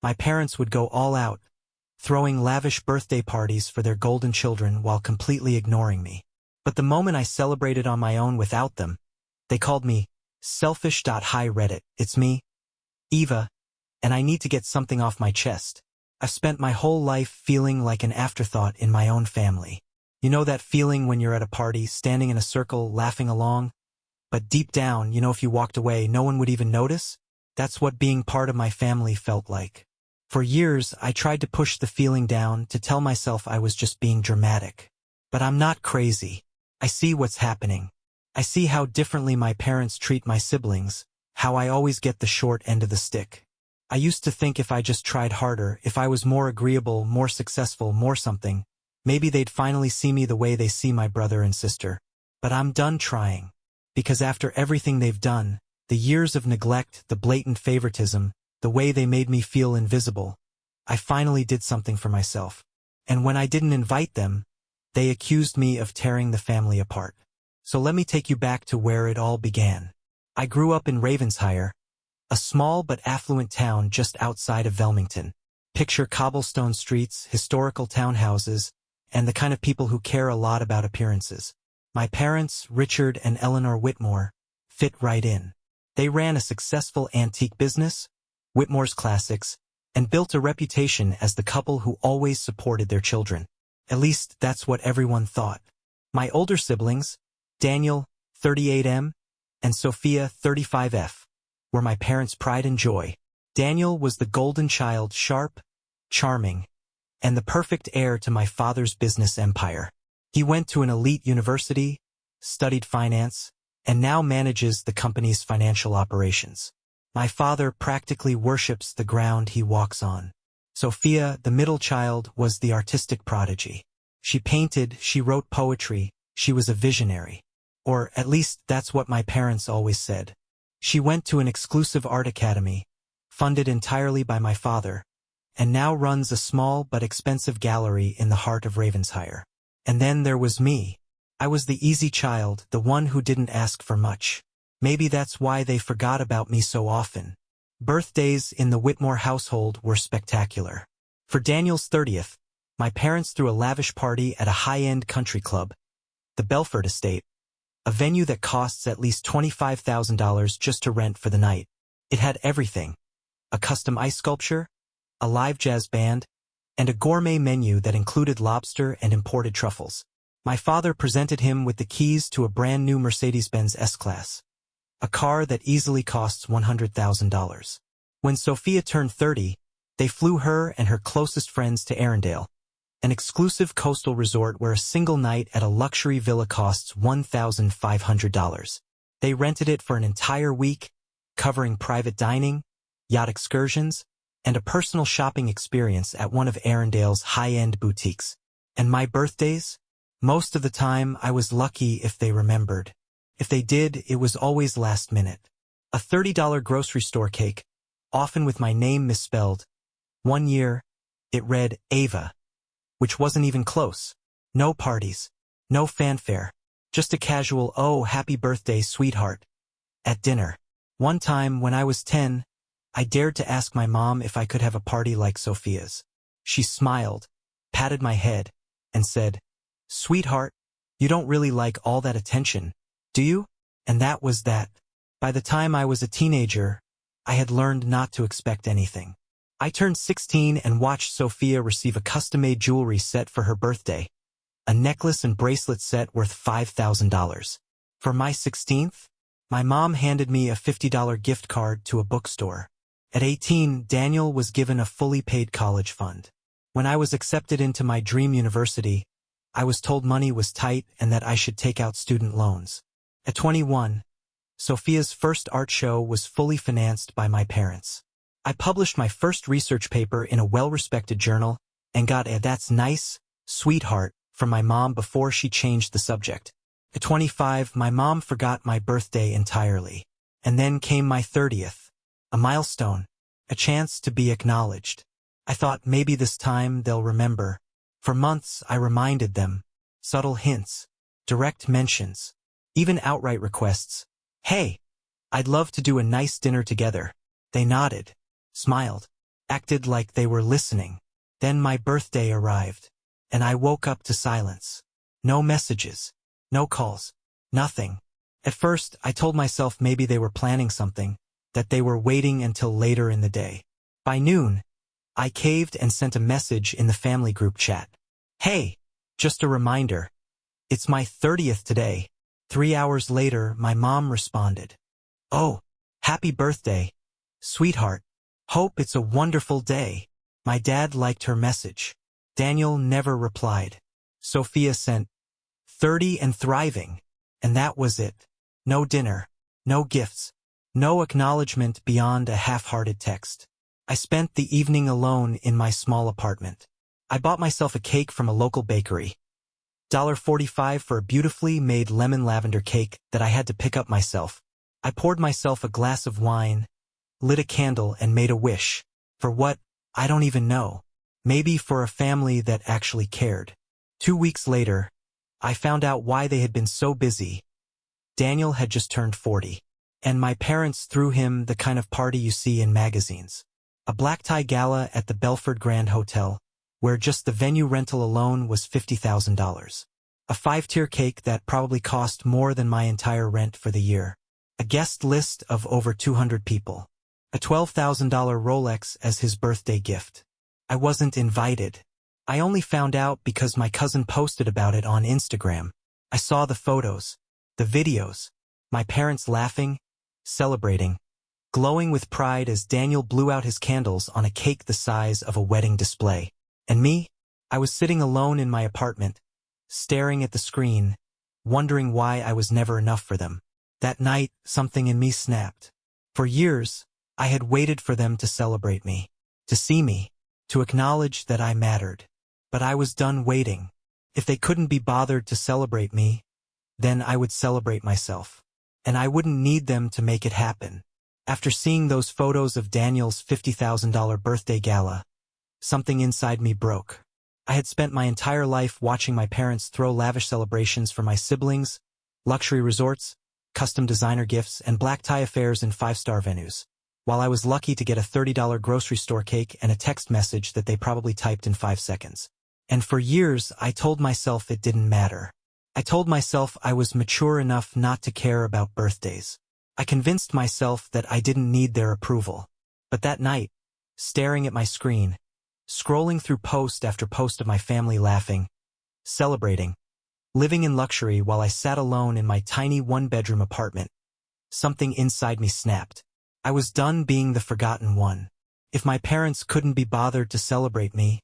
My parents would go all out, throwing lavish birthday parties for their golden children while completely ignoring me. But the moment I celebrated on my own without them, they called me selfish. Hi Reddit, it's me, Eva, and I need to get something off my chest. I've spent my whole life feeling like an afterthought in my own family. You know that feeling when you're at a party, standing in a circle, laughing along? But deep down, if you walked away, no one would even notice? That's what being part of my family felt like. For years, I tried to push the feeling down, to tell myself I was just being dramatic. But I'm not crazy. I see what's happening. I see how differently my parents treat my siblings, how I always get the short end of the stick. I used to think if I just tried harder, if I was more agreeable, more successful, more something, maybe they'd finally see me the way they see my brother and sister. But I'm done trying. Because after everything they've done, the years of neglect, the blatant favoritism, the way they made me feel invisible, I finally did something for myself. And when I didn't invite them, they accused me of tearing the family apart. So let me take you back to where it all began. I grew up in Ravensshire, a small but affluent town just outside of Velmington. Picture cobblestone streets, historical townhouses, and the kind of people who care a lot about appearances. My parents, Richard and Eleanor Whitmore, fit right in. They ran a successful antique business, Whitmore's Classics, and built a reputation as the couple who always supported their children. At least that's what everyone thought. My older siblings, Daniel, 38M, and Sophia, 35F, were my parents' pride and joy. Daniel was the golden child, sharp, charming, and the perfect heir to my father's business empire. He went to an elite university, studied finance, and now manages the company's financial operations. My father practically worships the ground he walks on. Sophia, the middle child, was the artistic prodigy. She painted, she wrote poetry, she was a visionary. Or at least that's what my parents always said. She went to an exclusive art academy, funded entirely by my father, and now runs a small but expensive gallery in the heart of Ravensshire. And then there was me. I was the easy child, the one who didn't ask for much. Maybe that's why they forgot about me so often. Birthdays in the Whitmore household were spectacular. For Daniel's 30th, my parents threw a lavish party at a high-end country club, the Belford Estate, a venue that costs at least $25,000 just to rent for the night. It had everything: a custom ice sculpture, a live jazz band, and a gourmet menu that included lobster and imported truffles. My father presented him with the keys to a brand new Mercedes-Benz S-Class, a car that easily costs $100,000. When Sophia turned 30, they flew her and her closest friends to Arundel, an exclusive coastal resort where a single night at a luxury villa costs $1,500. They rented it for an entire week, covering private dining, yacht excursions, and a personal shopping experience at one of Arundel's high-end boutiques. And my birthdays? Most of the time, I was lucky if they remembered. If they did, it was always last minute. A $30 grocery store cake, often with my name misspelled. One year, it read Ava, which wasn't even close. No parties, no fanfare, just a casual "Oh, happy birthday, sweetheart" at dinner. One time, when I was 10, I dared to ask my mom if I could have a party like Sophia's. She smiled, patted my head, and said, "Sweetheart, you don't really like all that attention, do you?" And that was that. By the time I was a teenager, I had learned not to expect anything. I turned 16 and watched Sophia receive a custom-made jewelry set for her birthday, a necklace and bracelet set worth $5,000. For my 16th, my mom handed me a $50 gift card to a bookstore. At 18, Daniel was given a fully paid college fund. When I was accepted into my dream university, I was told money was tight and that I should take out student loans. At 21, Sophia's first art show was fully financed by my parents. I published my first research paper in a well-respected journal and got a "That's nice, sweetheart" from my mom before she changed the subject. At 25, my mom forgot my birthday entirely. And then came my 30th, a milestone, a chance to be acknowledged. I thought maybe this time they'll remember. For months, I reminded them. Subtle hints, direct mentions, even outright requests. "Hey, I'd love to do a nice dinner together." They nodded, smiled, acted like they were listening. Then my birthday arrived, and I woke up to silence. No messages, no calls, nothing. At first, I told myself maybe they were planning something, that they were waiting until later in the day. By noon, I caved and sent a message in the family group chat. Hey, just a reminder, it's my 30th today. 3 hours later, my mom responded. Oh, happy birthday, sweetheart. Hope it's a wonderful day. My dad liked her message. Daniel never replied. Sophia sent 30 and thriving, and that was it. No dinner, no gifts, no acknowledgement beyond a half-hearted text. I spent the evening alone in my small apartment. I bought myself a cake from a local bakery. $1.45 for a beautifully made lemon lavender cake that I had to pick up myself. I poured myself a glass of wine, lit a candle, and made a wish. For what? I don't even know. Maybe for a family that actually cared. 2 weeks later, I found out why they had been so busy. Daniel had just turned 40, and my parents threw him the kind of party you see in magazines. A black tie gala at the Belford Grand Hotel, where just the venue rental alone was $50,000. A 5-tier cake that probably cost more than my entire rent for the year. A guest list of over 200 people. A $12,000 Rolex as his birthday gift. I wasn't invited. I only found out because my cousin posted about it on Instagram. I saw the photos, the videos, my parents laughing, celebrating, glowing with pride as Daniel blew out his candles on a cake the size of a wedding display. And me? I was sitting alone in my apartment, staring at the screen, wondering why I was never enough for them. That night, something in me snapped. For years, I had waited for them to celebrate me, to see me, to acknowledge that I mattered. But I was done waiting. If they couldn't be bothered to celebrate me, then I would celebrate myself. And I wouldn't need them to make it happen. After seeing those photos of Daniel's $50,000 birthday gala, something inside me broke. I had spent my entire life watching my parents throw lavish celebrations for my siblings, luxury resorts, custom designer gifts, and black tie affairs in 5-star venues, while I was lucky to get a $30 grocery store cake and a text message that they probably typed in 5 seconds. And for years, I told myself it didn't matter. I told myself I was mature enough not to care about birthdays. I convinced myself that I didn't need their approval. But that night, staring at my screen, scrolling through post after post of my family laughing, celebrating, living in luxury while I sat alone in my tiny 1-bedroom apartment, something inside me snapped. I was done being the forgotten one. If my parents couldn't be bothered to celebrate me,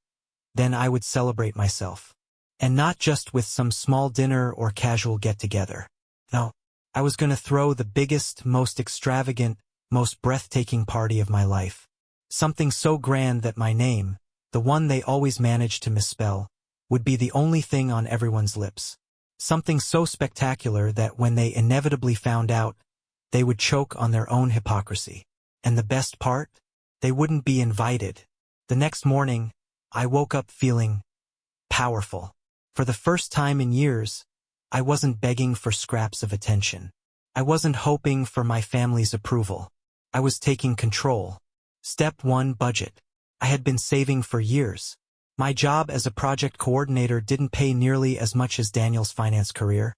then I would celebrate myself. And not just with some small dinner or casual get-together. No, I was going to throw the biggest, most extravagant, most breathtaking party of my life. Something so grand that my name, the one they always managed to misspell, would be the only thing on everyone's lips. Something so spectacular that when they inevitably found out, they would choke on their own hypocrisy. And the best part? They wouldn't be invited. The next morning, I woke up feeling powerful. For the first time in years, I wasn't begging for scraps of attention. I wasn't hoping for my family's approval. I was taking control. Step 1: budget. I had been saving for years. My job as a project coordinator didn't pay nearly as much as Daniel's finance career,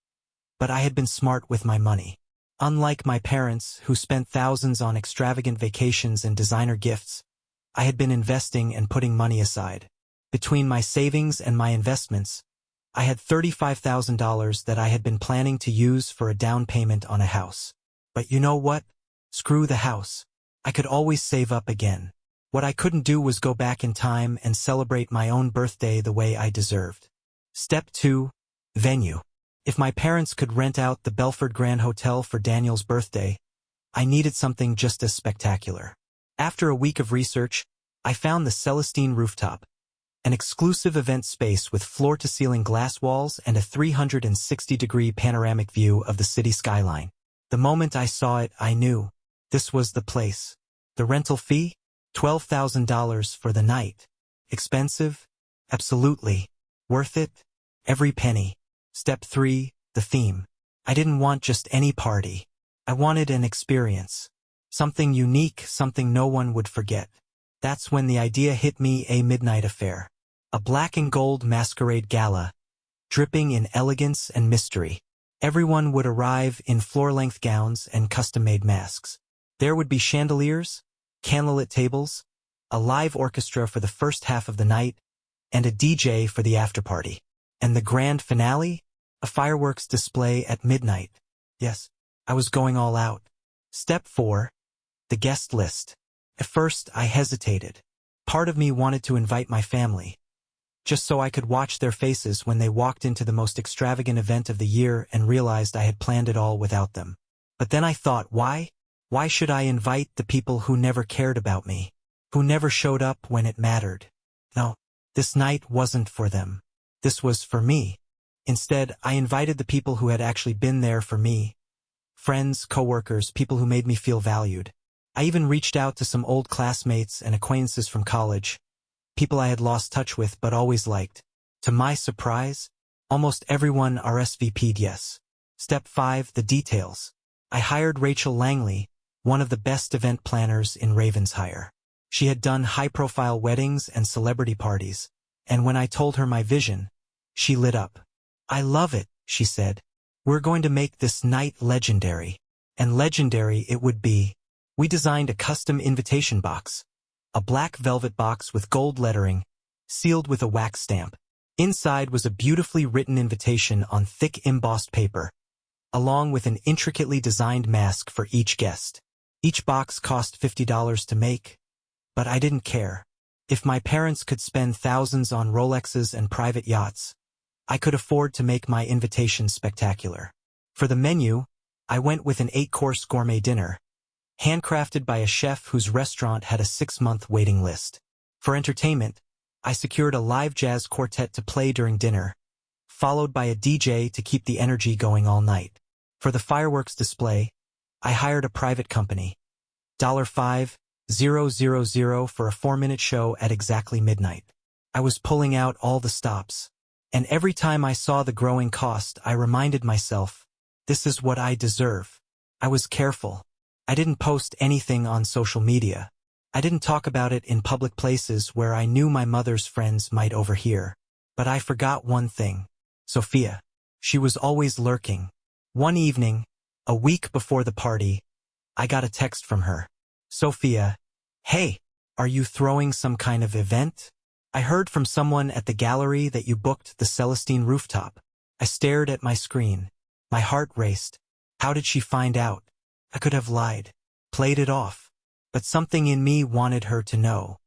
but I had been smart with my money. Unlike my parents, who spent thousands on extravagant vacations and designer gifts, I had been investing and putting money aside. Between my savings and my investments, I had $35,000 that I had been planning to use for a down payment on a house. But you know what? Screw the house. I could always save up again. What I couldn't do was go back in time and celebrate my own birthday the way I deserved. Step 2: venue. If my parents could rent out the Belford Grand Hotel for Daniel's birthday, I needed something just as spectacular. After a week of research, I found the Celestine Rooftop, an exclusive event space with floor-to-ceiling glass walls and a 360-degree panoramic view of the city skyline. The moment I saw it, I knew this was the place. The rental fee? $12,000 for the night. Expensive? Absolutely. Worth it? Every penny. Step 3: the theme. I didn't want just any party. I wanted an experience. Something unique, something no one would forget. That's when the idea hit me: a midnight affair. A black and gold masquerade gala, dripping in elegance and mystery. Everyone would arrive in floor-length gowns and custom-made masks. There would be chandeliers, candlelit tables, a live orchestra for the first half of the night, and a DJ for the after-party. And the grand finale? A fireworks display at midnight. Yes, I was going all out. Step 4. The guest list. At first, I hesitated. Part of me wanted to invite my family, just so I could watch their faces when they walked into the most extravagant event of the year and realized I had planned it all without them. But then I thought, why? Why should I invite the people who never cared about me, who never showed up when it mattered? No, this night wasn't for them. This was for me. Instead, I invited the people who had actually been there for me. Friends, coworkers, people who made me feel valued. I even reached out to some old classmates and acquaintances from college, people I had lost touch with but always liked. To my surprise, almost everyone RSVP'd yes. Step 5. The details. I hired Rachel Langley, one of the best event planners in Ravensshire. She had done high-profile weddings and celebrity parties, and when I told her my vision, she lit up. "I love it," she said. "We're going to make this night legendary." And legendary it would be. We designed a custom invitation box, a black velvet box with gold lettering, sealed with a wax stamp. Inside was a beautifully written invitation on thick embossed paper, along with an intricately designed mask for each guest. Each box cost $50 to make, but I didn't care. If my parents could spend thousands on Rolexes and private yachts, I could afford to make my invitation spectacular. For the menu, I went with an 8-course gourmet dinner, handcrafted by a chef whose restaurant had a 6-month waiting list. For entertainment, I secured a live jazz quartet to play during dinner, followed by a DJ to keep the energy going all night. For the fireworks display, I hired a private company. $5,000 for a 4-minute show at exactly midnight. I was pulling out all the stops, and every time I saw the growing cost, I reminded myself, this is what I deserve. I was careful. I didn't post anything on social media. I didn't talk about it in public places where I knew my mother's friends might overhear. But I forgot one thing. Sophia. She was always lurking. One evening, a week before the party, I got a text from her. "Sophia, hey, are you throwing some kind of event? I heard from someone at the gallery that you booked the Celestine rooftop." I stared at my screen. My heart raced. How did she find out? I could have lied, played it off. But something in me wanted her to know.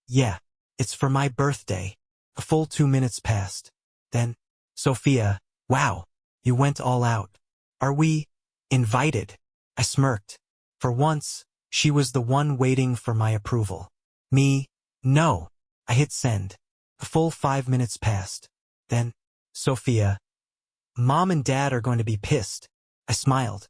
Yeah, it's for my birthday. A full 2 minutes passed. Then, "Sophia, wow, you went all out. Are we invited?" I smirked. For once, she was the one waiting for my approval. No. I hit send. A full 5 minutes passed. Then, "Sophia, Mom and Dad are going to be pissed." I smiled.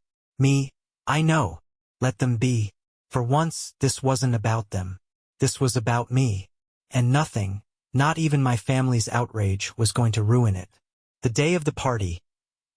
I know. Let them be. For once, this wasn't about them. This was about me. And nothing, not even my family's outrage, was going to ruin it. The day of the party,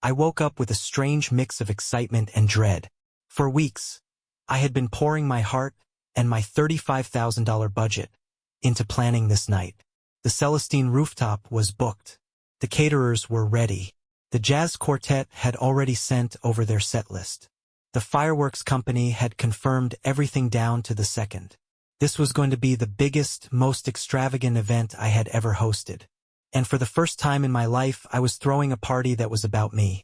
I woke up with a strange mix of excitement and dread. For weeks, I had been pouring my heart and my $35,000 budget into planning this night. The Celestine rooftop was booked. The caterers were ready. The jazz quartet had already sent over their set list. The fireworks company had confirmed everything down to the second. This was going to be the biggest, most extravagant event I had ever hosted. And for the first time in my life, I was throwing a party that was about me.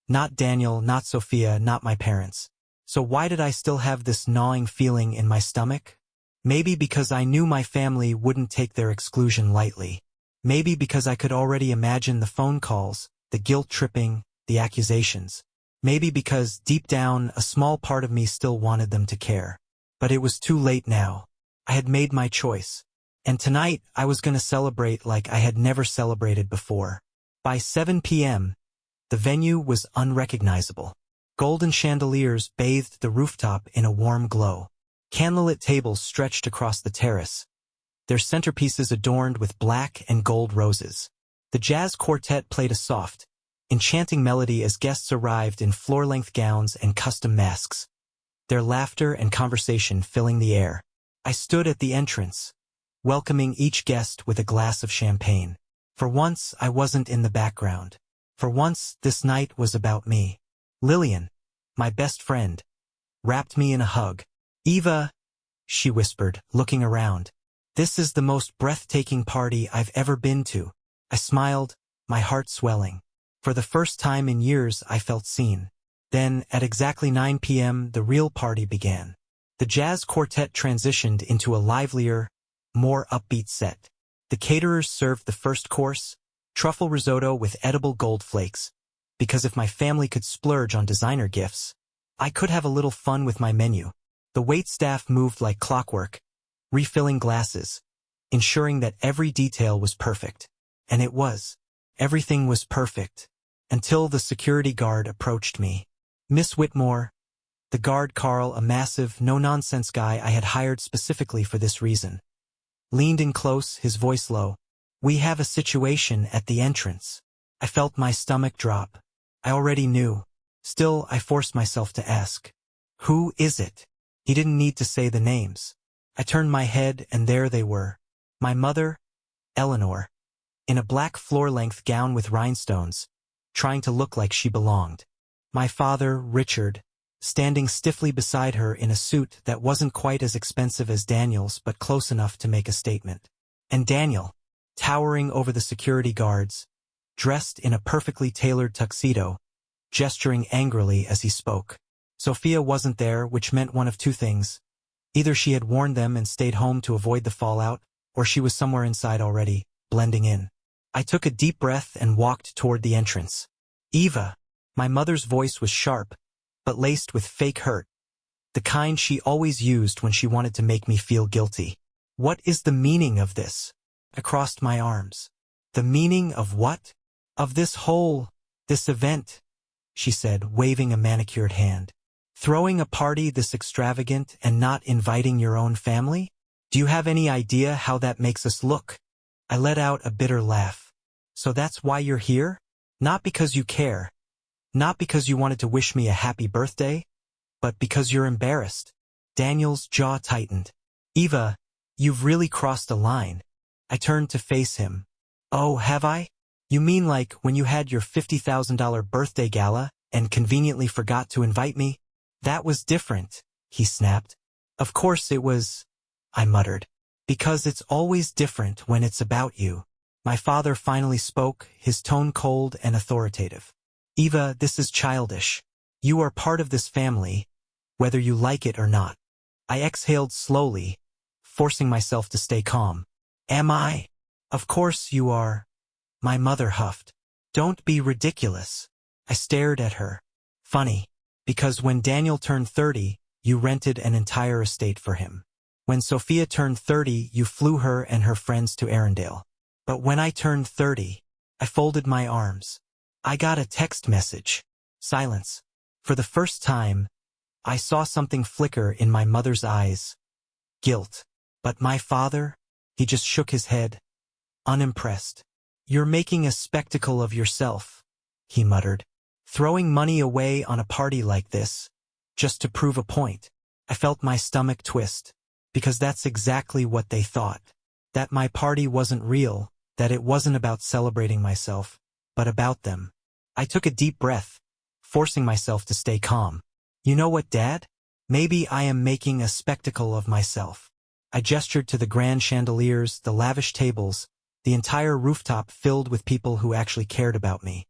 Not Daniel, not Sophia, not my parents. So why did I still have this gnawing feeling in my stomach? Maybe because I knew my family wouldn't take their exclusion lightly. Maybe because I could already imagine the phone calls, the guilt-tripping, the accusations. Maybe because, deep down, a small part of me still wanted them to care. But it was too late now. I had made my choice. And tonight, I was going to celebrate like I had never celebrated before. By 7 p.m., the venue was unrecognizable. Golden chandeliers bathed the rooftop in a warm glow. Candlelit tables stretched across the terrace, their centerpieces adorned with black and gold roses. The jazz quartet played a soft, enchanting melody as guests arrived in floor-length gowns and custom masks, their laughter and conversation filling the air. I stood at the entrance, welcoming each guest with a glass of champagne. For once, I wasn't in the background. For once, this night was about me. Lillian, my best friend, wrapped me in a hug. Eva, she whispered, looking around. This is the most breathtaking party I've ever been to. I smiled, my heart swelling. For the first time in years, I felt seen. Then, at exactly 9 p.m., the real party began. The jazz quartet transitioned into a livelier, more upbeat set. The caterers served the first course, truffle risotto with edible gold flakes, because if my family could splurge on designer gifts, I could have a little fun with my menu. The waitstaff moved like clockwork, refilling glasses, ensuring that every detail was perfect. And it was. Everything was perfect. Until the security guard approached me. Miss Whitmore, the guard Carl, a massive, no-nonsense guy I had hired specifically for this reason, leaned in close, his voice low. We have a situation at the entrance. I felt my stomach drop. I already knew. Still, I forced myself to ask. Who is it? He didn't need to say the names. I turned my head, and there they were. My mother, Eleanor, in a black floor-length gown with rhinestones, trying to look like she belonged. My father, Richard, standing stiffly beside her in a suit that wasn't quite as expensive as Daniel's but close enough to make a statement. And Daniel, towering over the security guards, dressed in a perfectly tailored tuxedo, gesturing angrily as he spoke. Sophia wasn't there, which meant one of two things. Either she had warned them and stayed home to avoid the fallout, or she was somewhere inside already, blending in. I took a deep breath and walked toward the entrance. Eva. My mother's voice was sharp, but laced with fake hurt, the kind she always used when she wanted to make me feel guilty. What is the meaning of this? I crossed my arms. The meaning of what? Of this event, she said, waving a manicured hand. Throwing a party this extravagant and not inviting your own family? Do you have any idea how that makes us look? I let out a bitter laugh. So that's why you're here? Not because you care. Not because you wanted to wish me a happy birthday, but because you're embarrassed. Daniel's jaw tightened. Eva, you've really crossed a line. I turned to face him. Oh, have I? You mean like when you had your $50,000 birthday gala and conveniently forgot to invite me? That was different, he snapped. Of course it was, I muttered. Because it's always different when it's about you. My father finally spoke, his tone cold and authoritative. Eva, this is childish. You are part of this family, whether you like it or not. I exhaled slowly, forcing myself to stay calm. Am I? Of course you are. My mother huffed. Don't be ridiculous. I stared at her. Funny, because when Daniel turned 30, you rented an entire estate for him. When Sophia turned 30, you flew her and her friends to Arendelle. But when I turned 30, I folded my arms. I got a text message. Silence. For the first time, I saw something flicker in my mother's eyes. Guilt. But my father? He just shook his head, unimpressed. You're making a spectacle of yourself, he muttered. Throwing money away on a party like this, just to prove a point. I felt my stomach twist, because that's exactly what they thought. That my party wasn't real, that it wasn't about celebrating myself, but about them. I took a deep breath, forcing myself to stay calm. You know what, Dad? Maybe I am making a spectacle of myself. I gestured to the grand chandeliers, the lavish tables, the entire rooftop filled with people who actually cared about me.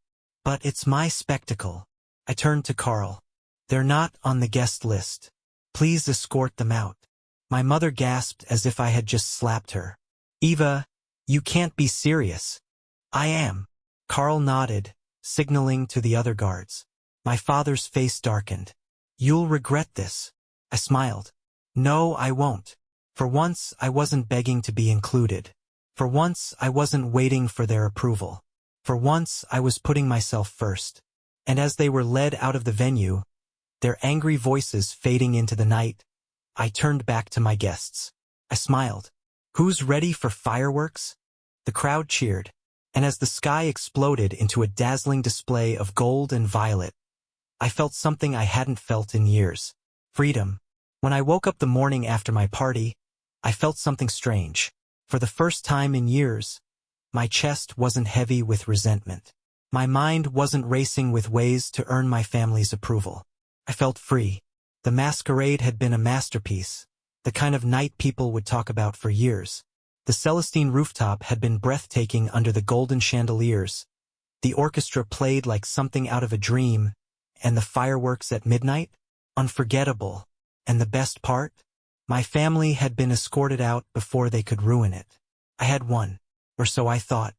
But it's my spectacle. I turned to Carl. They're not on the guest list. Please escort them out. My mother gasped as if I had just slapped her. Eva, you can't be serious. I am. Carl nodded, signaling to the other guards. My father's face darkened. You'll regret this. I smiled. No, I won't. For once, I wasn't begging to be included. For once, I wasn't waiting for their approval. For once, I was putting myself first. And as they were led out of the venue, their angry voices fading into the night, I turned back to my guests. I smiled. Who's ready for fireworks? The crowd cheered. And as the sky exploded into a dazzling display of gold and violet, I felt something I hadn't felt in years. Freedom. When I woke up the morning after my party, I felt something strange. For the first time in years, my chest wasn't heavy with resentment. My mind wasn't racing with ways to earn my family's approval. I felt free. The masquerade had been a masterpiece, the kind of night people would talk about for years. The Celestine rooftop had been breathtaking under the golden chandeliers. The orchestra played like something out of a dream, and the fireworks at midnight? Unforgettable. And the best part? My family had been escorted out before they could ruin it. I had won, or so I thought.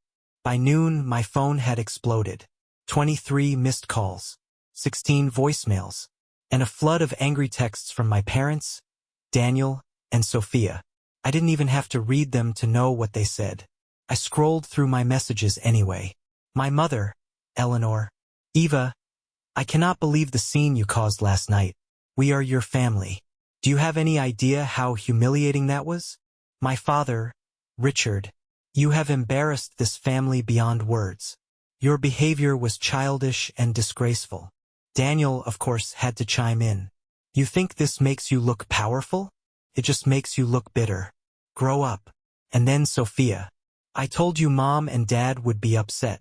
By noon, my phone had exploded. 23 missed calls, 16 voicemails, and a flood of angry texts from my parents, Daniel, and Sophia. I didn't even have to read them to know what they said. I scrolled through my messages anyway. My mother, Eleanor. Eva, I cannot believe the scene you caused last night. We are your family. Do you have any idea how humiliating that was? My father, Richard. You have embarrassed this family beyond words. Your behavior was childish and disgraceful. Daniel, of course, had to chime in. You think this makes you look powerful? It just makes you look bitter. Grow up. And then Sophia. I told you Mom and Dad would be upset.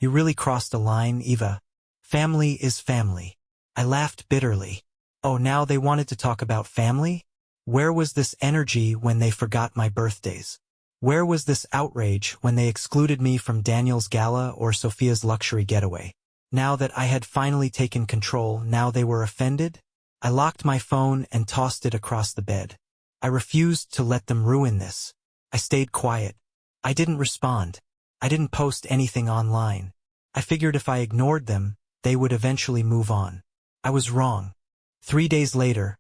You really crossed a line, Eva. Family is family. I laughed bitterly. Oh, now they wanted to talk about family? Where was this energy when they forgot my birthdays? Where was this outrage when they excluded me from Daniel's gala or Sophia's luxury getaway? Now that I had finally taken control, now they were offended? I locked my phone and tossed it across the bed. I refused to let them ruin this. I stayed quiet. I didn't respond. I didn't post anything online. I figured if I ignored them, they would eventually move on. I was wrong. 3 days later,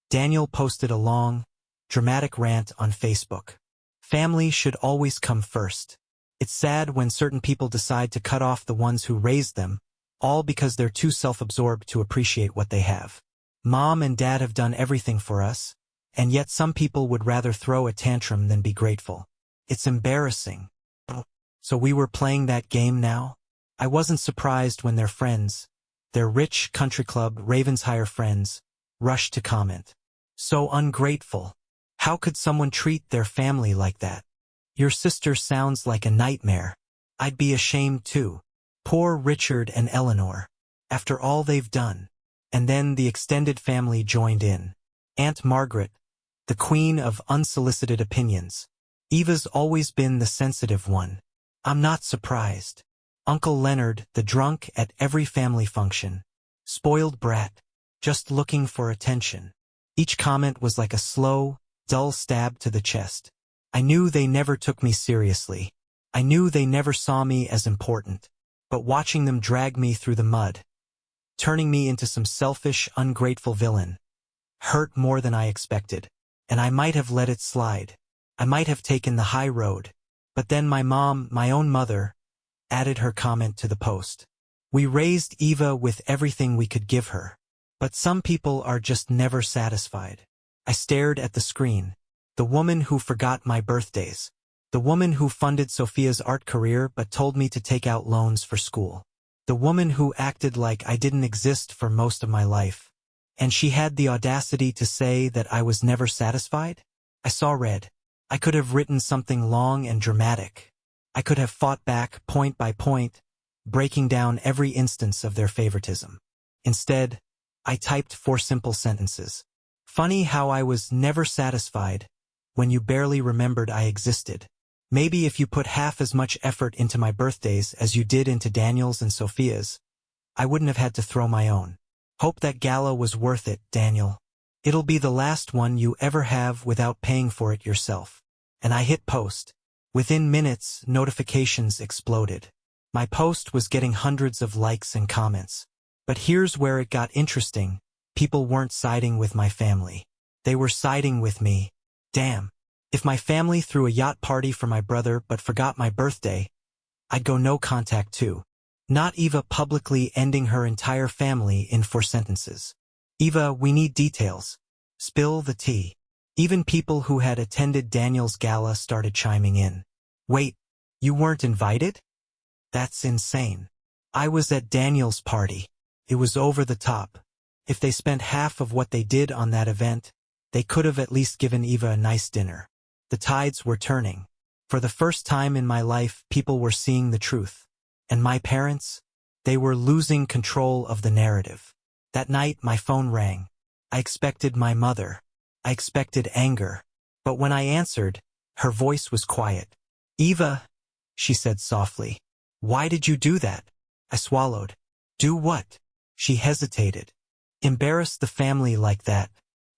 Daniel posted a long, dramatic rant on Facebook. Family should always come first. It's sad when certain people decide to cut off the ones who raised them, all because they're too self-absorbed to appreciate what they have. Mom and Dad have done everything for us, and yet some people would rather throw a tantrum than be grateful. It's embarrassing. So we were playing that game now? I wasn't surprised when their friends, their rich country club Ravensshire friends, rushed to comment. So ungrateful. How could someone treat their family like that? Your sister sounds like a nightmare. I'd be ashamed too. Poor Richard and Eleanor. After all they've done. And then the extended family joined in. Aunt Margaret, the queen of unsolicited opinions. Eva's always been the sensitive one. I'm not surprised. Uncle Leonard, the drunk at every family function. Spoiled brat, just looking for attention. Each comment was like a slow, dull stab to the chest. I knew they never took me seriously. I knew they never saw me as important. But watching them drag me through the mud, turning me into some selfish, ungrateful villain, hurt more than I expected. And I might have let it slide. I might have taken the high road. But then my mom, my own mother, added her comment to the post. We raised Eva with everything we could give her. But some people are just never satisfied. I stared at the screen. The woman who forgot my birthdays. The woman who funded Sophia's art career but told me to take out loans for school. The woman who acted like I didn't exist for most of my life. And she had the audacity to say that I was never satisfied? I saw red. I could have written something long and dramatic. I could have fought back point by point, breaking down every instance of their favoritism. Instead, I typed 4 simple sentences. Funny how I was never satisfied when you barely remembered I existed. Maybe if you put half as much effort into my birthdays as you did into Daniel's and Sophia's, I wouldn't have had to throw my own. Hope that gala was worth it, Daniel. It'll be the last one you ever have without paying for it yourself. And I hit post. Within minutes, notifications exploded. My post was getting hundreds of likes and comments. But here's where it got interesting. People weren't siding with my family. They were siding with me. Damn. If my family threw a yacht party for my brother but forgot my birthday, I'd go no contact too. Not Eva publicly ending her entire family in 4 sentences. Eva, we need details. Spill the tea. Even people who had attended Daniel's gala started chiming in. Wait, you weren't invited? That's insane. I was at Daniel's party. It was over the top. If they spent half of what they did on that event, they could have at least given Eva a nice dinner. The tides were turning. For the first time in my life, people were seeing the truth. And my parents? They were losing control of the narrative. That night, my phone rang. I expected my mother. I expected anger. But when I answered, her voice was quiet. "Eva," she said softly. "Why did you do that?" I swallowed. "Do what?" She hesitated. "Embarrass the family like that.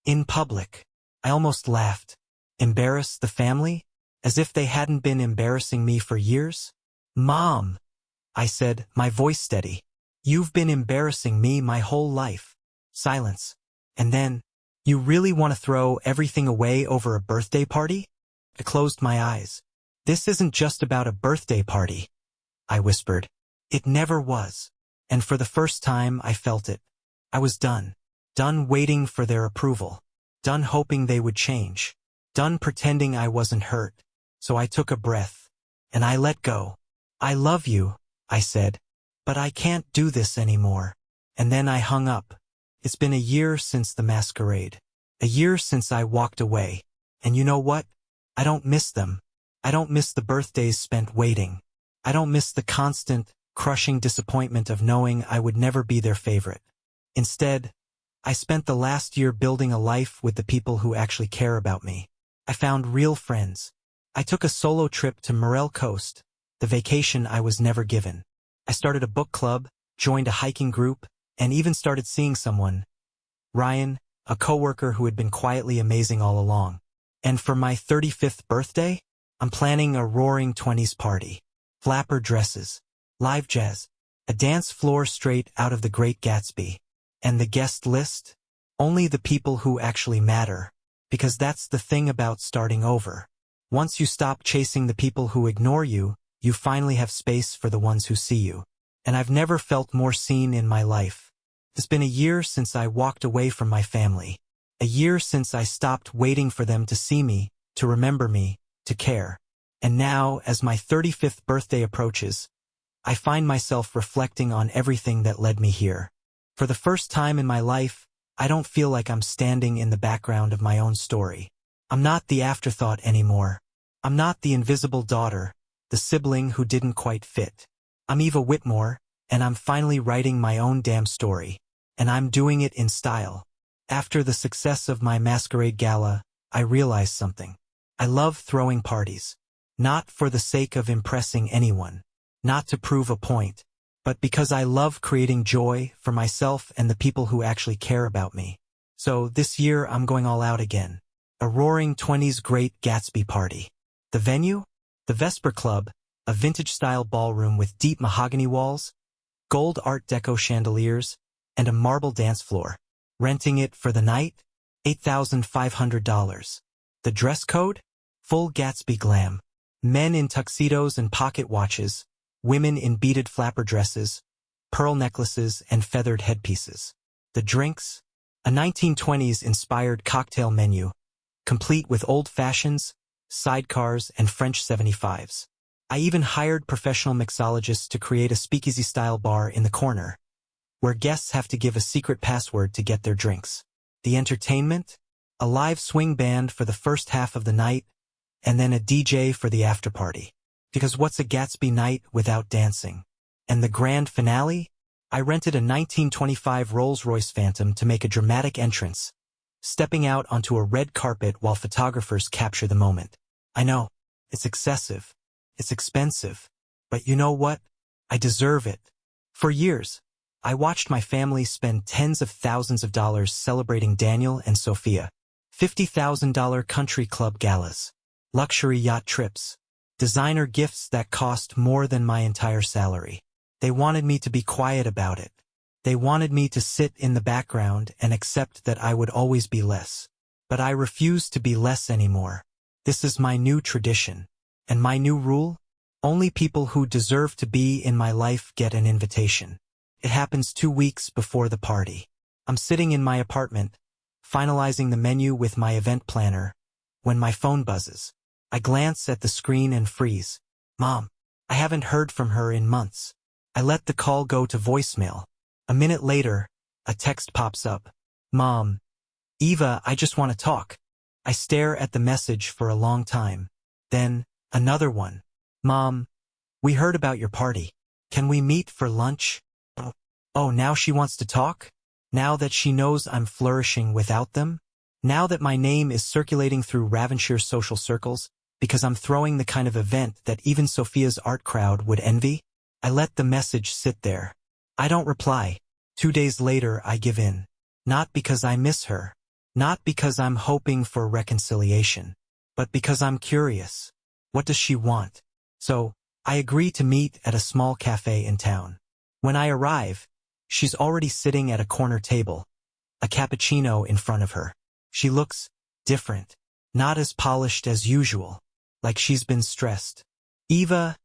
In public." I almost laughed. Embarrass the family? As if they hadn't been embarrassing me for years? "Mom," I said, my voice steady. "You've been embarrassing me my whole life." Silence. And then, "You really want to throw everything away over a birthday party?" I closed my eyes. "This isn't just about a birthday party," I whispered. It never was. And for the first time, I felt it. I was done. Done waiting for their approval. Done hoping they would change. Done pretending I wasn't hurt. So I took a breath. And I let go. "I love you," I said. "But I can't do this anymore." And then I hung up. It's been a year since the masquerade. A year since I walked away. And you know what? I don't miss them. I don't miss the birthdays spent waiting. I don't miss the constant, crushing disappointment of knowing I would never be their favorite. Instead, I spent the last year building a life with the people who actually care about me. I found real friends. I took a solo trip to Morel Coast, the vacation I was never given. I started a book club, joined a hiking group, and even started seeing someone. Ryan, a coworker who had been quietly amazing all along. And for my 35th birthday, I'm planning a roaring 20s party. Flapper dresses, live jazz, a dance floor straight out of The Great Gatsby. And the guest list? Only the people who actually matter. Because that's the thing about starting over. Once you stop chasing the people who ignore you, you finally have space for the ones who see you. And I've never felt more seen in my life. It's been a year since I walked away from my family. A year since I stopped waiting for them to see me, to remember me, to care. And now, as my 35th birthday approaches, I find myself reflecting on everything that led me here. For the first time in my life, I don't feel like I'm standing in the background of my own story. I'm not the afterthought anymore. I'm not the invisible daughter, the sibling who didn't quite fit. I'm Eva Whitmore, and I'm finally writing my own damn story. And I'm doing it in style. After the success of my masquerade gala, I realized something. I love throwing parties. Not for the sake of impressing anyone. Not to prove a point. But because I love creating joy for myself and the people who actually care about me. So this year I'm going all out again. A roaring 20s Great Gatsby party. The venue? The Vesper Club, a vintage-style ballroom with deep mahogany walls, gold Art Deco chandeliers, and a marble dance floor. Renting it for the night? $8,500. The dress code? Full Gatsby glam. Men in tuxedos and pocket watches, women in beaded flapper dresses, pearl necklaces, and feathered headpieces. The drinks? A 1920s-inspired cocktail menu, complete with old fashions, sidecars, and French 75s. I even hired professional mixologists to create a speakeasy-style bar in the corner, where guests have to give a secret password to get their drinks. The entertainment? A live swing band for the first half of the night, and then a DJ for the after-party. Because what's a Gatsby night without dancing? And the grand finale? I rented a 1925 Rolls-Royce Phantom to make a dramatic entrance, stepping out onto a red carpet while photographers capture the moment. I know, it's excessive, it's expensive, but you know what? I deserve it. For years, I watched my family spend tens of thousands of dollars celebrating Daniel and Sophia, $50,000 country club galas, luxury yacht trips, designer gifts that cost more than my entire salary. They wanted me to be quiet about it. They wanted me to sit in the background and accept that I would always be less. But I refuse to be less anymore. This is my new tradition. And my new rule? Only people who deserve to be in my life get an invitation. It happens 2 weeks before the party. I'm sitting in my apartment, finalizing the menu with my event planner, when my phone buzzes. I glance at the screen and freeze. Mom. I haven't heard from her in months. I let the call go to voicemail. A minute later, a text pops up. Mom. Eva, I just want to talk. I stare at the message for a long time. Then, another one. Mom, we heard about your party. Can we meet for lunch? Oh, now she wants to talk? Now that she knows I'm flourishing without them? Now that my name is circulating through Ravenshire's social circles, because I'm throwing the kind of event that even Sophia's art crowd would envy? I let the message sit there. I don't reply. 2 days later, I give in. Not because I miss her. Not because I'm hoping for reconciliation. But because I'm curious. What does she want? So, I agree to meet at a small cafe in town. When I arrive, she's already sitting at a corner table, a cappuccino in front of her. She looks different, not as polished as usual, like she's been stressed. Eva,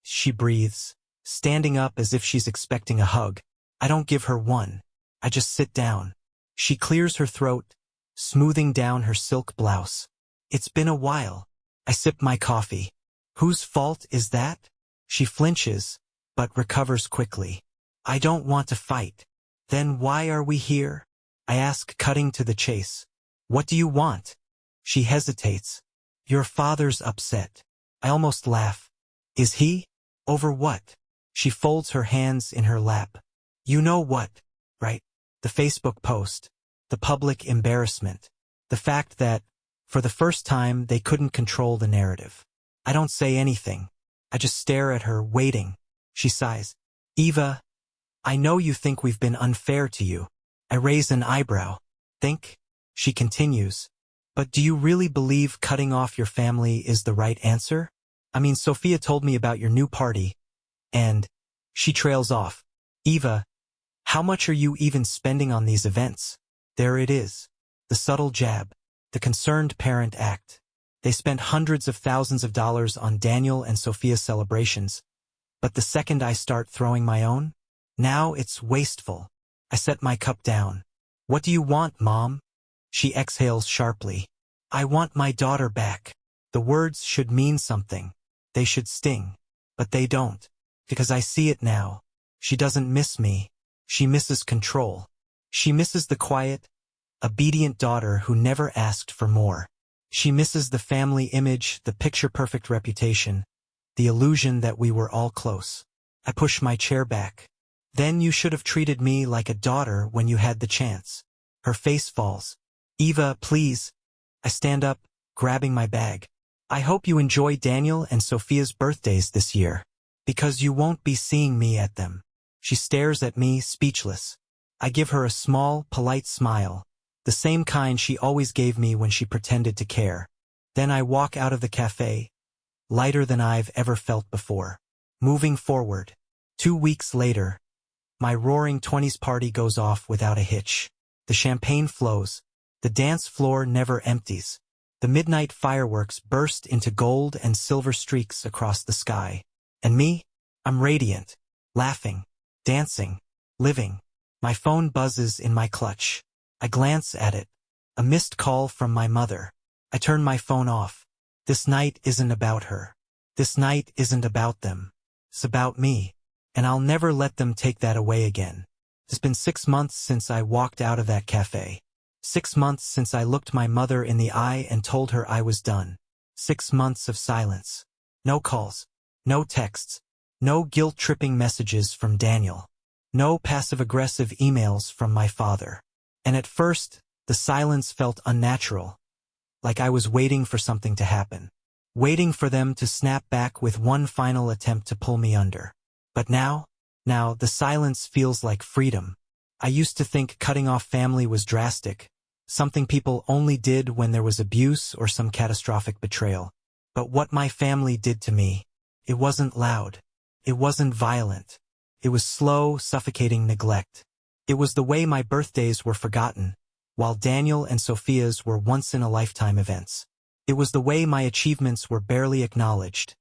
she breathes, standing up as if she's expecting a hug. I don't give her one. I just sit down. She clears her throat, smoothing down her silk blouse. It's been a while. I sip my coffee. Whose fault is that? She flinches, but recovers quickly. I don't want to fight. Then why are we here? I ask, cutting to the chase. What do you want? She hesitates. Your father's upset. I almost laugh. Is he? Over what? She folds her hands in her lap. You know what, right? The Facebook post. The public embarrassment. The fact that, for the first time, they couldn't control the narrative. I don't say anything. I just stare at her, waiting. She sighs. Eva, I know you think we've been unfair to you. I raise an eyebrow. Think? She continues. But do you really believe cutting off your family is the right answer? I mean, Sophia told me about your new party. And she trails off. Eva, how much are you even spending on these events? There it is. The subtle jab. The concerned parent act. They spent hundreds of thousands of dollars on Daniel and Sophia's celebrations. But the second I start throwing my own, now it's wasteful. I set my cup down. What do you want, Mom? She exhales sharply. I want my daughter back. The words should mean something. They should sting. But they don't. Because I see it now. She doesn't miss me. She misses control. She misses the quiet, obedient daughter who never asked for more. She misses the family image, the picture-perfect reputation, the illusion that we were all close. I push my chair back. Then you should have treated me like a daughter when you had the chance. Her face falls. Eva, please. I stand up, grabbing my bag. I hope you enjoy Daniel and Sophia's birthdays this year. Because you won't be seeing me at them. She stares at me, speechless. I give her a small, polite smile. The same kind she always gave me when she pretended to care. Then I walk out of the cafe, lighter than I've ever felt before. Moving forward. 2 weeks later, my roaring 20s party goes off without a hitch. The champagne flows. The dance floor never empties. The midnight fireworks burst into gold and silver streaks across the sky. And me? I'm radiant, laughing, dancing, living. My phone buzzes in my clutch. I glance at it. A missed call from my mother. I turn my phone off. This night isn't about her. This night isn't about them. It's about me. And I'll never let them take that away again. It's been 6 months since I walked out of that cafe. 6 months since I looked my mother in the eye and told her I was done. 6 months of silence. No calls. No texts. No guilt-tripping messages from Daniel. No passive-aggressive emails from my father. And at first, the silence felt unnatural. Like I was waiting for something to happen. Waiting for them to snap back with one final attempt to pull me under. But now, the silence feels like freedom. I used to think cutting off family was drastic. Something people only did when there was abuse or some catastrophic betrayal. But what my family did to me, it wasn't loud. It wasn't violent. It was slow, suffocating neglect. It was the way my birthdays were forgotten, while Daniel and Sophia's were once-in-a-lifetime events. It was the way my achievements were barely acknowledged,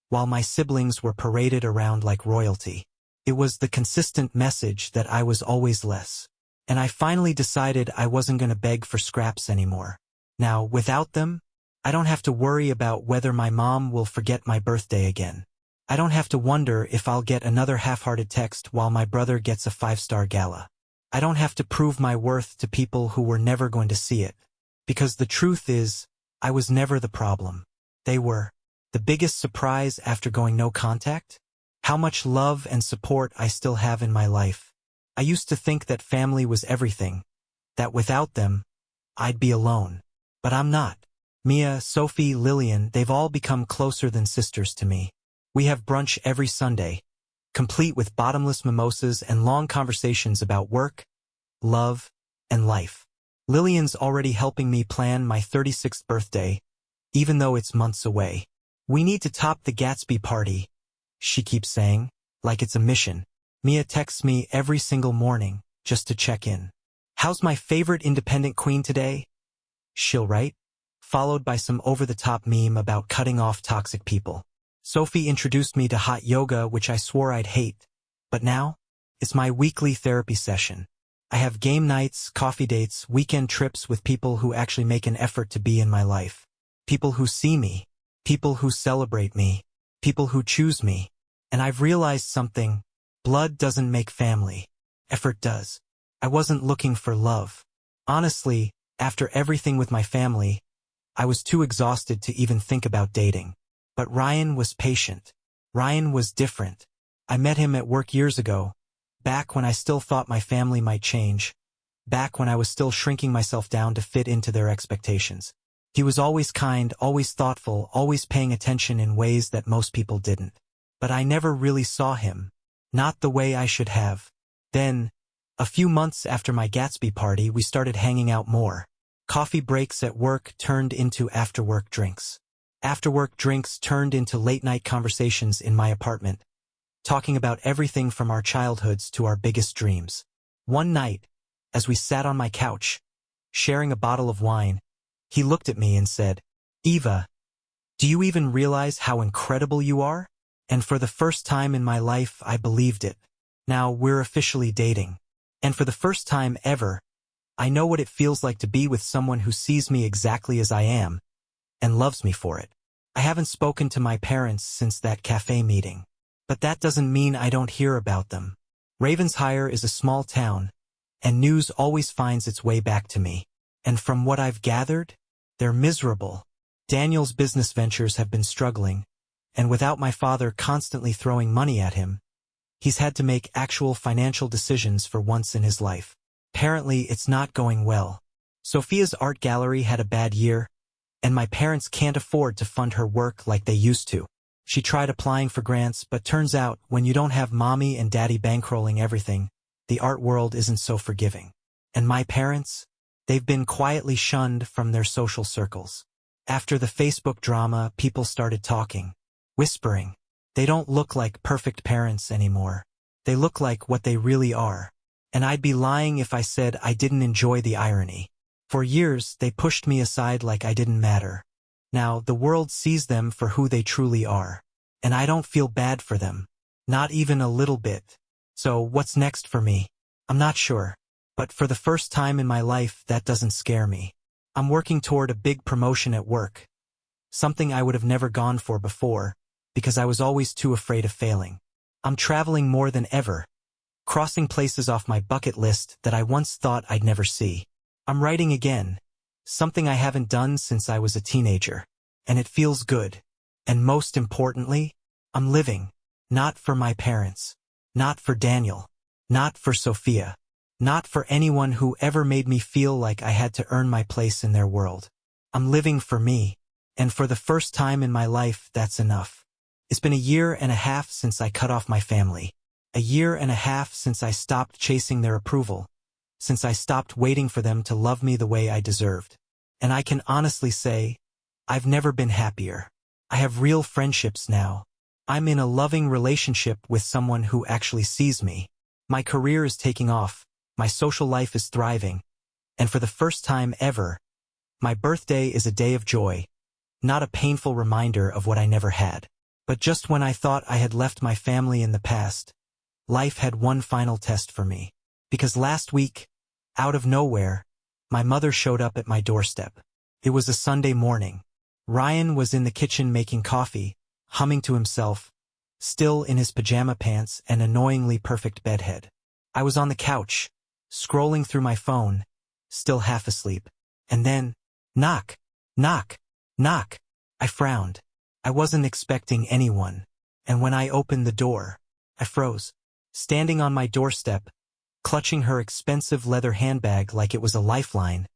while my siblings were paraded around like royalty. It was the consistent message that I was always less. And I finally decided I wasn't going to beg for scraps anymore. Now, without them, I don't have to worry about whether my mom will forget my birthday again. I don't have to wonder if I'll get another half-hearted text while my brother gets a 5-star gala. I don't have to prove my worth to people who were never going to see it. Because the truth is, I was never the problem. They were. The biggest surprise after going no contact? How much love and support I still have in my life. I used to think that family was everything, that without them, I'd be alone. But I'm not. Mia, Sophie, Lillian, they've all become closer than sisters to me. We have brunch every Sunday, complete with bottomless mimosas and long conversations about work, love, and life. Lillian's already helping me plan my 36th birthday, even though it's months away. We need to top the Gatsby party, she keeps saying, like it's a mission. Mia texts me every single morning, just to check in. How's my favorite independent queen today? She'll write, followed by some over-the-top meme about cutting off toxic people. Sophie introduced me to hot yoga, which I swore I'd hate. But now, it's my weekly therapy session. I have game nights, coffee dates, weekend trips with people who actually make an effort to be in my life. People who see me, people who celebrate me, people who choose me. And I've realized something. Blood doesn't make family. Effort does. I wasn't looking for love. Honestly, after everything with my family, I was too exhausted to even think about dating. But Ryan was patient. Ryan was different. I met him at work years ago, back when I still thought my family might change, back when I was still shrinking myself down to fit into their expectations. He was always kind, always thoughtful, always paying attention in ways that most people didn't. But I never really saw him. Not the way I should have. Then, a few months after my Gatsby party, we started hanging out more. Coffee breaks at work turned into after-work drinks. After-work drinks turned into late-night conversations in my apartment, talking about everything from our childhoods to our biggest dreams. One night, as we sat on my couch, sharing a bottle of wine, he looked at me and said, "Eva, do you even realize how incredible you are?" And for the first time in my life, I believed it. Now we're officially dating. And for the first time ever, I know what it feels like to be with someone who sees me exactly as I am and loves me for it. I haven't spoken to my parents since that cafe meeting. But that doesn't mean I don't hear about them. Ravensshire is a small town, and news always finds its way back to me. And from what I've gathered, they're miserable. Daniel's business ventures have been struggling, and without my father constantly throwing money at him, he's had to make actual financial decisions for once in his life. Apparently, it's not going well. Sophia's art gallery had a bad year, and my parents can't afford to fund her work like they used to. She tried applying for grants, but turns out when you don't have mommy and daddy bankrolling everything, the art world isn't so forgiving. And my parents? They've been quietly shunned from their social circles. After the Facebook drama, people started talking, whispering. They don't look like perfect parents anymore. They look like what they really are. And I'd be lying if I said I didn't enjoy the irony. For years, they pushed me aside like I didn't matter. Now, the world sees them for who they truly are. And I don't feel bad for them. Not even a little bit. So, what's next for me? I'm not sure. But for the first time in my life, that doesn't scare me. I'm working toward a big promotion at work. Something I would have never gone for before, because I was always too afraid of failing. I'm traveling more than ever, crossing places off my bucket list that I once thought I'd never see. I'm writing again, something I haven't done since I was a teenager. And it feels good. And most importantly, I'm living. Not for my parents. Not for Daniel. Not for Sophia. Not for anyone who ever made me feel like I had to earn my place in their world. I'm living for me. And for the first time in my life, that's enough. It's been a year and a half since I cut off my family. A year and a half since I stopped chasing their approval. Since I stopped waiting for them to love me the way I deserved. And I can honestly say, I've never been happier. I have real friendships now. I'm in a loving relationship with someone who actually sees me. My career is taking off. My social life is thriving. And for the first time ever, my birthday is a day of joy. Not a painful reminder of what I never had. But just when I thought I had left my family in the past, life had one final test for me. Because last week, out of nowhere, my mother showed up at my doorstep. It was a Sunday morning. Ryan was in the kitchen making coffee, humming to himself, still in his pajama pants and annoyingly perfect bedhead. I was on the couch, scrolling through my phone, still half asleep. And then, Knock, knock, knock. I frowned. I wasn't expecting anyone. And when I opened the door, I froze. Standing on my doorstep, clutching her expensive leather handbag like it was a lifeline,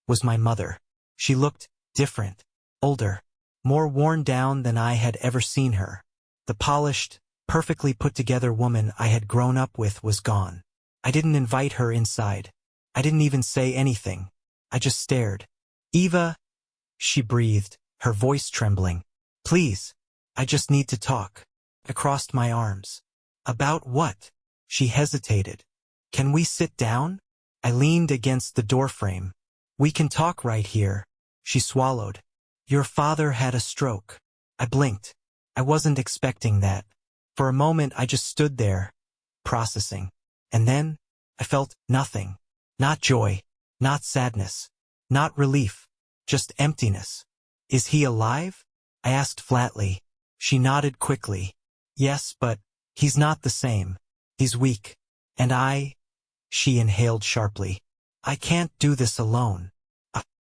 was my mother. She looked different, older, more worn down than I had ever seen her. The polished, perfectly put-together woman I had grown up with was gone. I didn't invite her inside. I didn't even say anything. I just stared. "Eva," she breathed, her voice trembling. "Please, I just need to talk." I crossed my arms. "About what?" She hesitated. "Can we sit down?" I leaned against the doorframe. "We can talk right here." She swallowed. "Your father had a stroke." I blinked. I wasn't expecting that. For a moment I just stood there, processing. And then, I felt nothing. Not joy, not sadness, not relief, just emptiness. "Is he alive?" I asked flatly. She nodded quickly. "Yes, but he's not the same. He's weak. And she inhaled sharply. "I can't do this alone."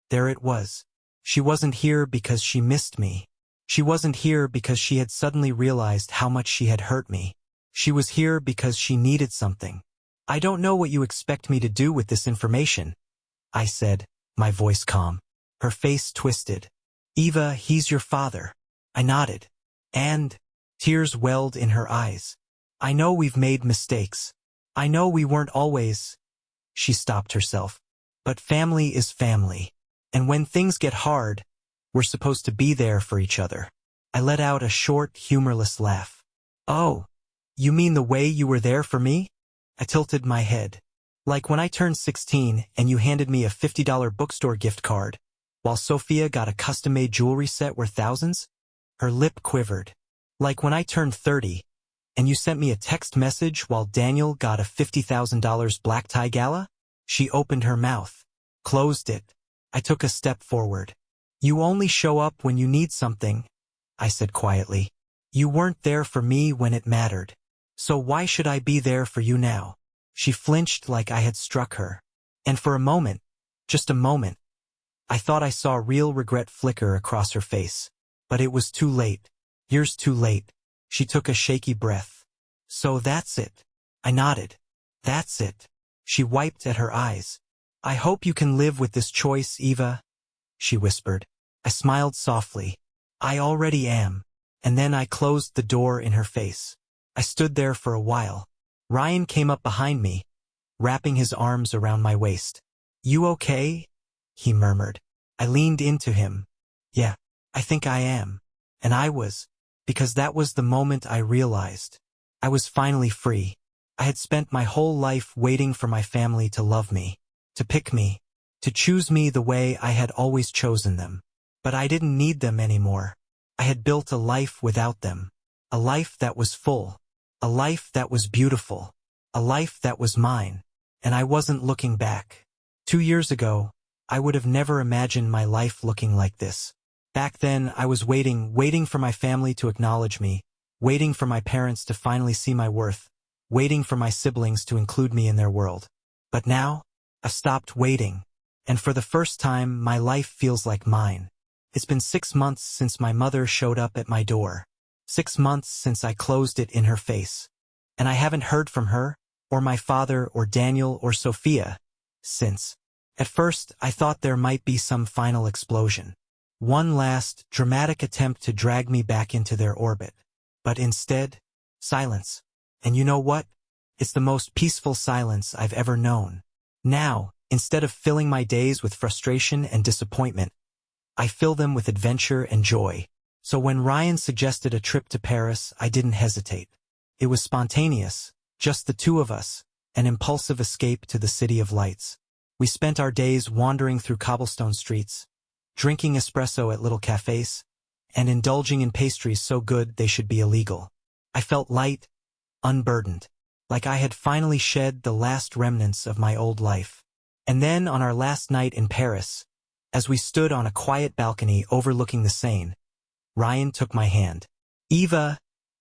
There it was. She wasn't here because she missed me. She wasn't here because she had suddenly realized how much she had hurt me. She was here because she needed something. "I don't know what you expect me to do with this information," I said, my voice calm. Her face twisted. "Eva, he's your father." I nodded. And tears welled in her eyes. "I know we've made mistakes. I know we weren't always—" She stopped herself. "But family is family. And when things get hard, we're supposed to be there for each other." I let out a short, humorless laugh. "Oh, you mean the way you were there for me?" I tilted my head. "Like when I turned 16 and you handed me a $50 bookstore gift card, while Sophia got a custom-made jewelry set worth thousands?" Her lip quivered. "Like when I turned 30 and you sent me a text message while Daniel got a $50,000 black tie gala?" She opened her mouth, closed it. I took a step forward. "You only show up when you need something," I said quietly. "You weren't there for me when it mattered. So why should I be there for you now?" She flinched like I had struck her. And for a moment, just a moment, I thought I saw real regret flicker across her face. But it was too late. Years too late. She took a shaky breath. "So that's it." I nodded. "That's it." She wiped at her eyes. "I hope you can live with this choice, Eva," she whispered. I smiled softly. "I already am." And then I closed the door in her face. I stood there for a while. Ryan came up behind me, wrapping his arms around my waist. "You okay?" he murmured. I leaned into him. "Yeah, I think I am." And I was, because that was the moment I realized. I was finally free. I had spent my whole life waiting for my family to love me, to pick me, to choose me the way I had always chosen them. But I didn't need them anymore. I had built a life without them. A life that was full. A life that was beautiful. A life that was mine. And I wasn't looking back. 2 years ago, I would have never imagined my life looking like this. Back then, I was waiting for my family to acknowledge me, waiting for my parents to finally see my worth, waiting for my siblings to include me in their world. But now, I've stopped waiting. And for the first time, my life feels like mine. It's been 6 months since my mother showed up at my door. 6 months since I closed it in her face. And I haven't heard from her, or my father, or Daniel, or Sophia, since. At first, I thought there might be some final explosion. One last, dramatic attempt to drag me back into their orbit. But instead, silence. And you know what? It's the most peaceful silence I've ever known. Now, instead of filling my days with frustration and disappointment, I fill them with adventure and joy. So when Ryan suggested a trip to Paris, I didn't hesitate. It was spontaneous, just the two of us, an impulsive escape to the city of lights. We spent our days wandering through cobblestone streets, drinking espresso at little cafes, and indulging in pastries so good they should be illegal. I felt light, unburdened, like I had finally shed the last remnants of my old life. And then on our last night in Paris, as we stood on a quiet balcony overlooking the Seine, Ryan took my hand. "Eva,"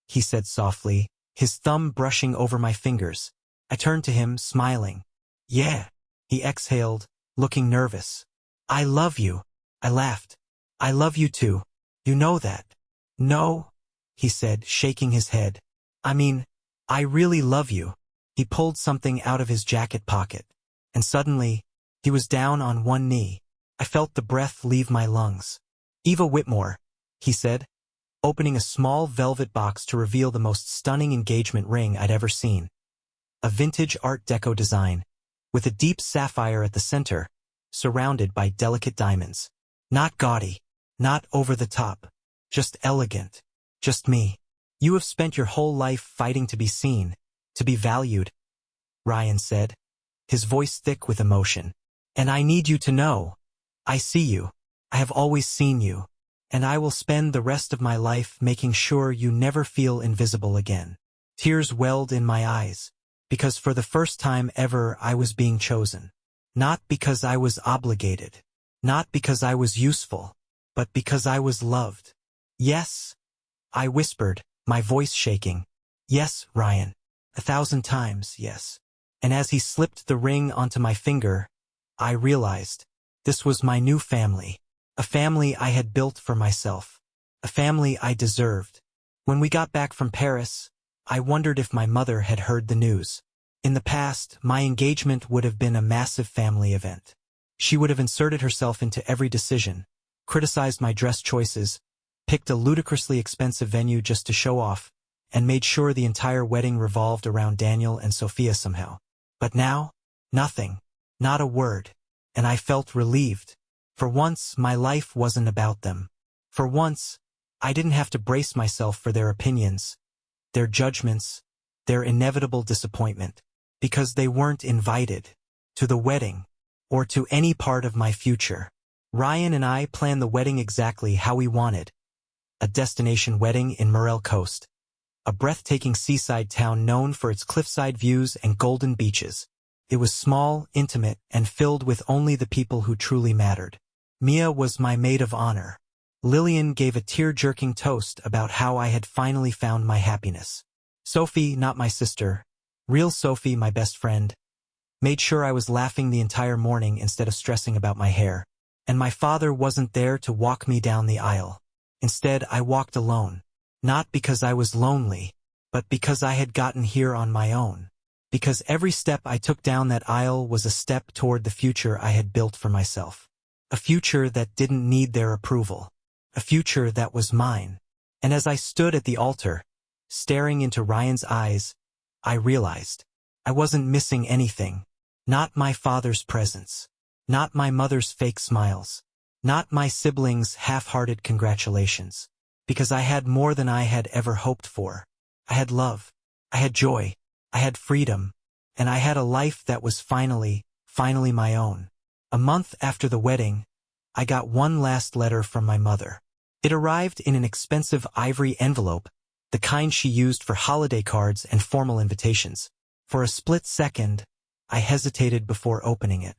he said softly, his thumb brushing over my fingers. I turned to him, smiling. "Yeah," he exhaled, looking nervous. "I love you." I laughed. I love you too. You know that. No, he said, shaking his head. I mean, I really love you. He pulled something out of his jacket pocket. And suddenly, he was down on one knee. I felt the breath leave my lungs. Eva Whitmore, he said, opening a small velvet box to reveal the most stunning engagement ring I'd ever seen. A vintage Art Deco design, with a deep sapphire at the center, surrounded by delicate diamonds. Not gaudy, not over the top, just elegant, just me. You have spent your whole life fighting to be seen, to be valued, Ryan said, his voice thick with emotion. And I need you to know, I see you, I have always seen you, and I will spend the rest of my life making sure you never feel invisible again. Tears welled in my eyes, because for the first time ever I was being chosen. Not because I was obligated, not because I was useful, but because I was loved. Yes, I whispered, my voice shaking. Yes, Ryan. 1,000 times, yes. And as he slipped the ring onto my finger, I realized this was my new family, a family I had built for myself, a family I deserved. When we got back from Paris, I wondered if my mother had heard the news. In the past, my engagement would have been a massive family event. She would have inserted herself into every decision, criticized my dress choices, picked a ludicrously expensive venue just to show off, and made sure the entire wedding revolved around Daniel and Sophia somehow. But now, nothing, not a word, and I felt relieved. For once, my life wasn't about them. For once, I didn't have to brace myself for their opinions, their judgments, their inevitable disappointment, because they weren't invited to the wedding or to any part of my future. Ryan and I planned the wedding exactly how we wanted. A destination wedding in Morel Coast, a breathtaking seaside town known for its cliffside views and golden beaches. It was small, intimate, and filled with only the people who truly mattered. Mia was my maid of honor. Lillian gave a tear-jerking toast about how I had finally found my happiness. Sophie, not my sister, real Sophie, my best friend, made sure I was laughing the entire morning instead of stressing about my hair. And my father wasn't there to walk me down the aisle. Instead, I walked alone. Not because I was lonely, but because I had gotten here on my own. Because every step I took down that aisle was a step toward the future I had built for myself. A future that didn't need their approval. A future that was mine. And as I stood at the altar, staring into Ryan's eyes, I realized I wasn't missing anything. Not my father's presence. Not my mother's fake smiles. Not my siblings' half-hearted congratulations. Because I had more than I had ever hoped for. I had love. I had joy. I had freedom. And I had a life that was finally my own. A month after the wedding, I got one last letter from my mother. It arrived in an expensive ivory envelope, the kind she used for holiday cards and formal invitations. For a split second, I hesitated before opening it.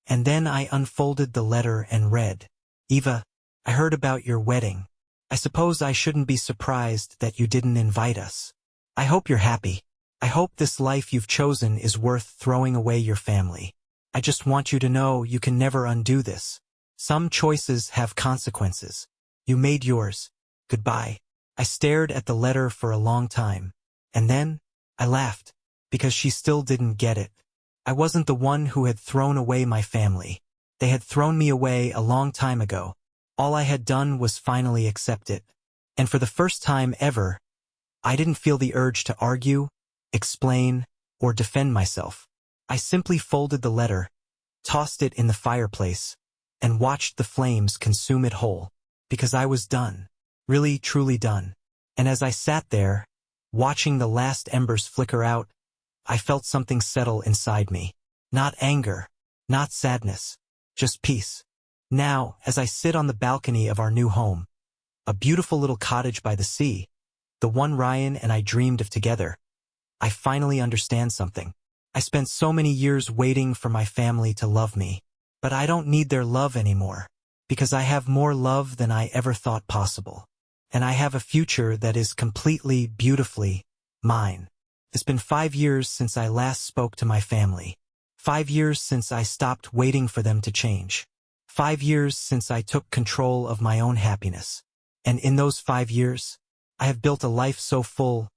And then I unfolded the letter and read, Eva, I heard about your wedding. I suppose I shouldn't be surprised that you didn't invite us. I hope you're happy. I hope this life you've chosen is worth throwing away your family. I just want you to know you can never undo this. Some choices have consequences. You made yours. Goodbye. I stared at the letter for a long time. And then, I laughed, because she still didn't get it. I wasn't the one who had thrown away my family. They had thrown me away a long time ago. All I had done was finally accept it. And for the first time ever, I didn't feel the urge to argue, explain, or defend myself. I simply folded the letter, tossed it in the fireplace, and watched the flames consume it whole. Because I was done. Really, truly done. And as I sat there, watching the last embers flicker out, I felt something settle inside me. Not anger, not sadness, just peace. Now, as I sit on the balcony of our new home, a beautiful little cottage by the sea, the one Ryan and I dreamed of together, I finally understand something. I spent so many years waiting for my family to love me, but I don't need their love anymore, because I have more love than I ever thought possible. And I have a future that is completely, beautifully mine. It's been 5 years since I last spoke to my family. 5 years since I stopped waiting for them to change. 5 years since I took control of my own happiness. And in those 5 years, I have built a life so full,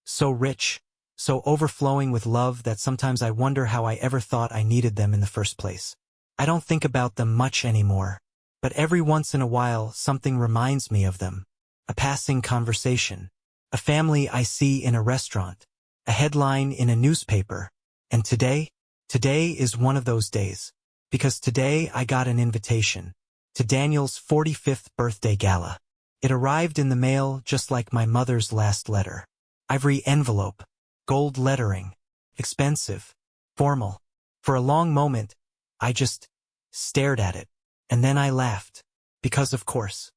so rich, so overflowing with love that sometimes I wonder how I ever thought I needed them in the first place. I don't think about them much anymore, but every once in a while something reminds me of them. A passing conversation, a family I see in a restaurant, a headline in a newspaper. And today is one of those days, because today I got an invitation to Daniel's 45th birthday gala. It arrived in the mail just like my mother's last letter. Ivory envelope, gold lettering, expensive, formal. For a long moment, I just stared at it, and then I laughed, because of course,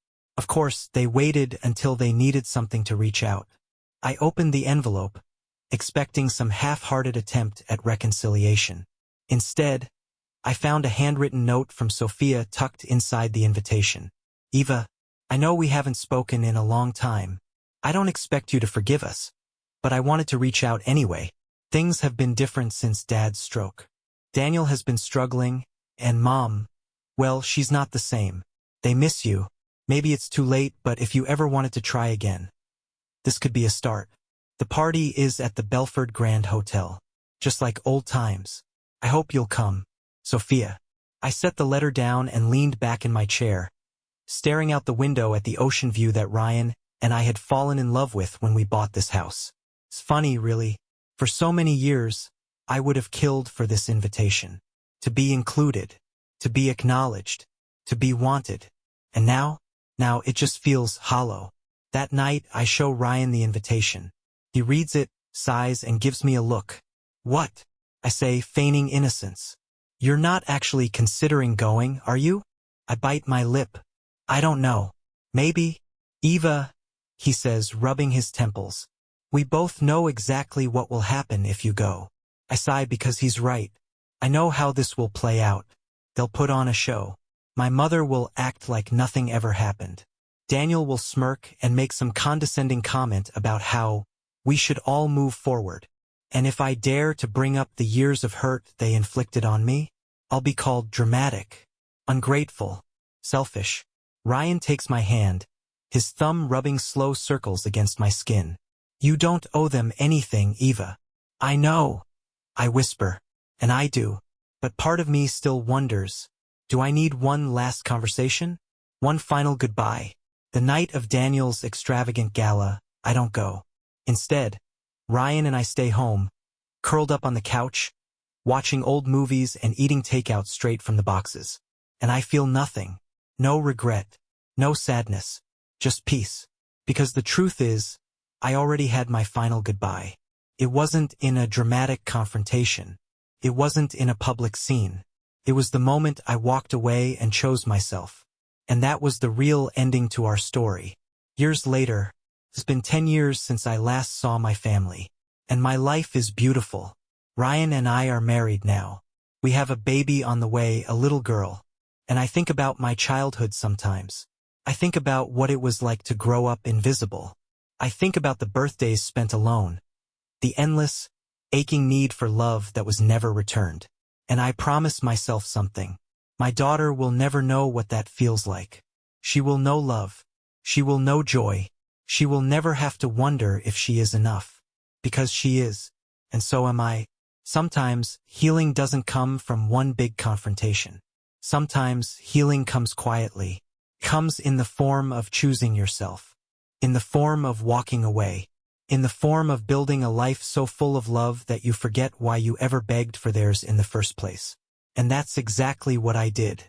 they waited until they needed something to reach out. I opened the envelope, expecting some half-hearted attempt at reconciliation. Instead, I found a handwritten note from Sophia tucked inside the invitation. Eva, I know we haven't spoken in a long time. I don't expect you to forgive us, but I wanted to reach out anyway. Things have been different since Dad's stroke. Daniel has been struggling, and Mom, well, she's not the same. They miss you. Maybe it's too late, but if you ever wanted to try again, this could be a start. The party is at the Belford Grand Hotel, just like old times. I hope you'll come, Sophia. I set the letter down and leaned back in my chair, staring out the window at the ocean view that Ryan and I had fallen in love with when we bought this house. It's funny, really. For so many years, I would have killed for this invitation. To be included, to be acknowledged, to be wanted. And now it just feels hollow. That night, I show Ryan the invitation. He reads it, sighs, and gives me a look. What? I say, feigning innocence. You're not actually considering going, are you? I bite my lip. I don't know. Maybe. Eva, he says, rubbing his temples. We both know exactly what will happen if you go. I sigh because he's right. I know how this will play out. They'll put on a show. My mother will act like nothing ever happened. Daniel will smirk and make some condescending comment about how we should all move forward. And if I dare to bring up the years of hurt they inflicted on me, I'll be called dramatic, ungrateful, selfish. Ryan takes my hand, his thumb rubbing slow circles against my skin. You don't owe them anything, Eva. I know, I whisper, and I do. But part of me still wonders, do I need one last conversation? One final goodbye? The night of Daniel's extravagant gala, I don't go. Instead, Ryan and I stay home, curled up on the couch, watching old movies and eating takeout straight from the boxes. And I feel nothing. No regret. No sadness. Just peace. Because the truth is, I already had my final goodbye. It wasn't in a dramatic confrontation. It wasn't in a public scene. It was the moment I walked away and chose myself. And that was the real ending to our story. Years later, it's been 10 years since I last saw my family. And my life is beautiful. Ryan and I are married now. We have a baby on the way, a little girl. And I think about my childhood sometimes. I think about what it was like to grow up invisible. I think about the birthdays spent alone. The endless, aching need for love that was never returned. And I promise myself something. My daughter will never know what that feels like. She will know love. She will know joy. She will never have to wonder if she is enough. Because she is. And so am I. Sometimes, healing doesn't come from one big confrontation. Sometimes, healing comes quietly. Comes in the form of choosing yourself. In the form of walking away. In the form of building a life so full of love that you forget why you ever begged for theirs in the first place. And that's exactly what I did.